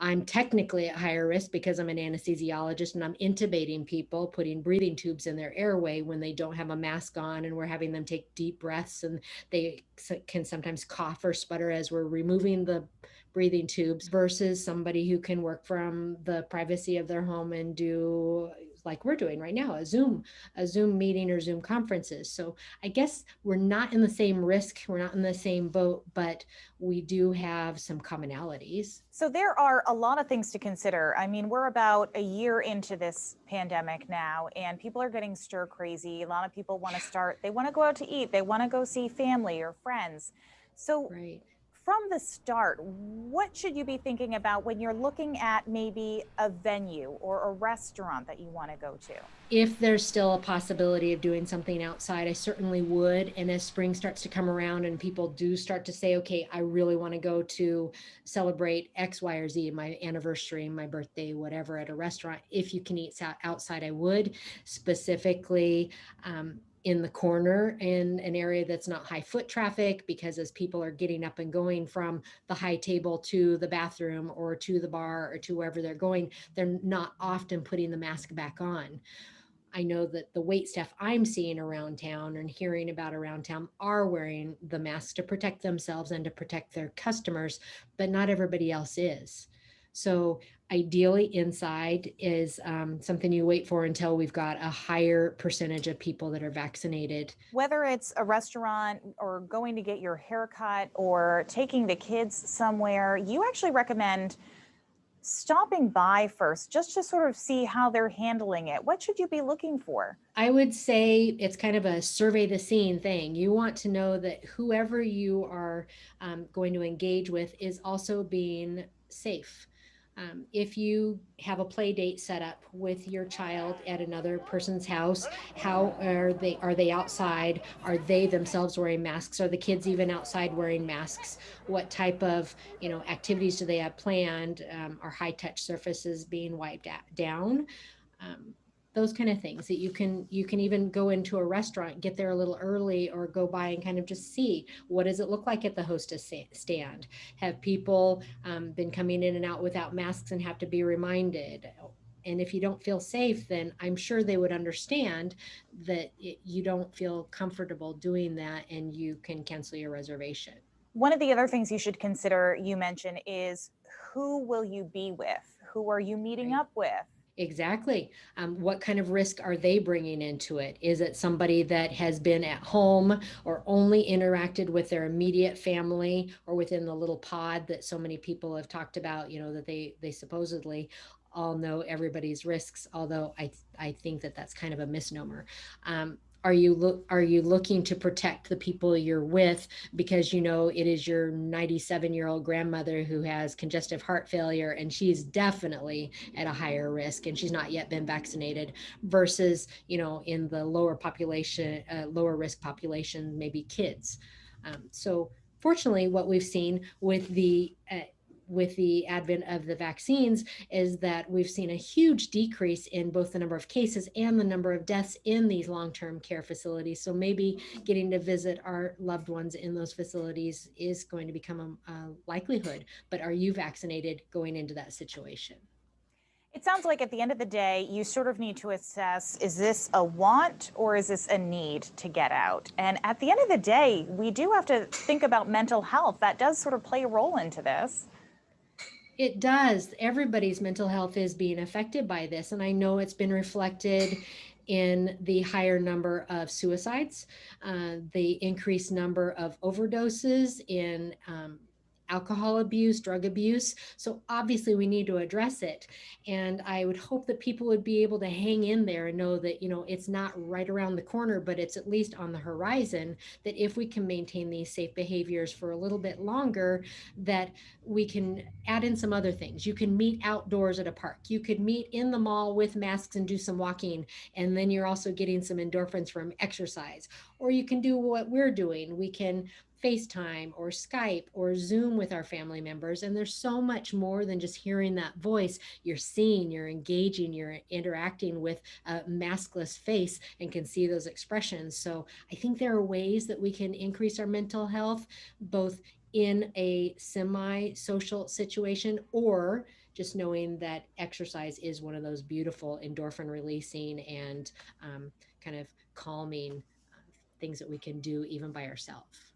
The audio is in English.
I'm technically at higher risk because I'm an anesthesiologist and I'm intubating people, putting breathing tubes in their airway when they don't have a mask on, and we're having them take deep breaths, and they can sometimes cough or sputter as we're removing the breathing tubes, versus somebody who can work from the privacy of their home and do, like we're doing right now, a Zoom meeting or Zoom conferences. So I guess we're not in the same risk, we're not in the same boat, but we do have some commonalities. So there are a lot of things to consider. I mean, we're about a year into this pandemic now, and people are getting stir crazy. A lot of people want to start, they want to go out to eat, they want to go see family or friends. So Right. from the start, what should you be thinking about when you're looking at maybe a venue or a restaurant that you want to go to? If there's still a possibility of doing something outside, I certainly would. And as spring starts to come around and people do start to say, okay, I really want to go to celebrate X, Y, or Z, my anniversary, my birthday, whatever, at a restaurant, if you can eat outside, I would. Specifically, in the corner, in an area that's not high foot traffic, because as people are getting up and going from the high table to the bathroom or to the bar or to wherever they're going, they're not often putting the mask back on. I know that the wait staff I'm seeing around town and hearing about around town are wearing the mask to protect themselves and to protect their customers, but not everybody else is. So ideally, inside is something you wait for until we've got a higher percentage of people that are vaccinated. Whether it's a restaurant or going to get your haircut or taking the kids somewhere, you actually recommend stopping by first just to sort of see how they're handling it. What should you be looking for? I would say it's kind of a survey the scene thing. You want to know that whoever you are going to engage with is also being safe. If you have a play date set up with your child at another person's house, how are they? Are they outside? Are they themselves wearing masks? Are the kids even outside wearing masks? What type of activities do they have planned? Are high touch surfaces being wiped down? Um, those kind of things that you can even go into a restaurant, get there a little early, or go by and kind of just see what does it look like at the hostess stand. Have people been coming in and out without masks and have to be reminded? And if you don't feel safe, then I'm sure they would understand that you don't feel comfortable doing that, and you can cancel your reservation. One of the other things you should consider, you mentioned, is who will you be with? Who are you meeting Right. up with? Exactly. What kind of risk are they bringing into it? Is it somebody that has been at home or only interacted with their immediate family, or within the little pod that so many people have talked about, that they supposedly all know everybody's risks, although I think that that's kind of a misnomer. Are you looking to protect the people you're with because it is your 97-year-old grandmother who has congestive heart failure, and she's definitely at a higher risk and she's not yet been vaccinated, versus in the lower population, lower risk population, maybe kids. So fortunately, what we've seen with the advent of the vaccines is that we've seen a huge decrease in both the number of cases and the number of deaths in these long-term care facilities. So maybe getting to visit our loved ones in those facilities is going to become a likelihood. But are you vaccinated going into that situation? It sounds like at the end of the day, you sort of need to assess, is this a want or is this a need to get out? And at the end of the day, we do have to think about mental health. That does sort of play a role into this. It does. Everybody's mental health is being affected by this. And I know it's been reflected in the higher number of suicides, the increased number of overdoses, in alcohol abuse, drug abuse. So obviously we need to address it. And I would hope that people would be able to hang in there and know that, it's not right around the corner, but it's at least on the horizon, that if we can maintain these safe behaviors for a little bit longer, that we can add in some other things. You can meet outdoors at a park. You could meet in the mall with masks and do some walking, and then you're also getting some endorphins from exercise. Or you can do what we're doing. We can FaceTime or Skype or Zoom with our family members. And there's so much more than just hearing that voice. You're seeing, you're engaging, you're interacting with a maskless face and can see those expressions. So I think there are ways that we can increase our mental health, both in a semi-social situation, or just knowing that exercise is one of those beautiful endorphin releasing and kind of calming things that we can do even by ourselves.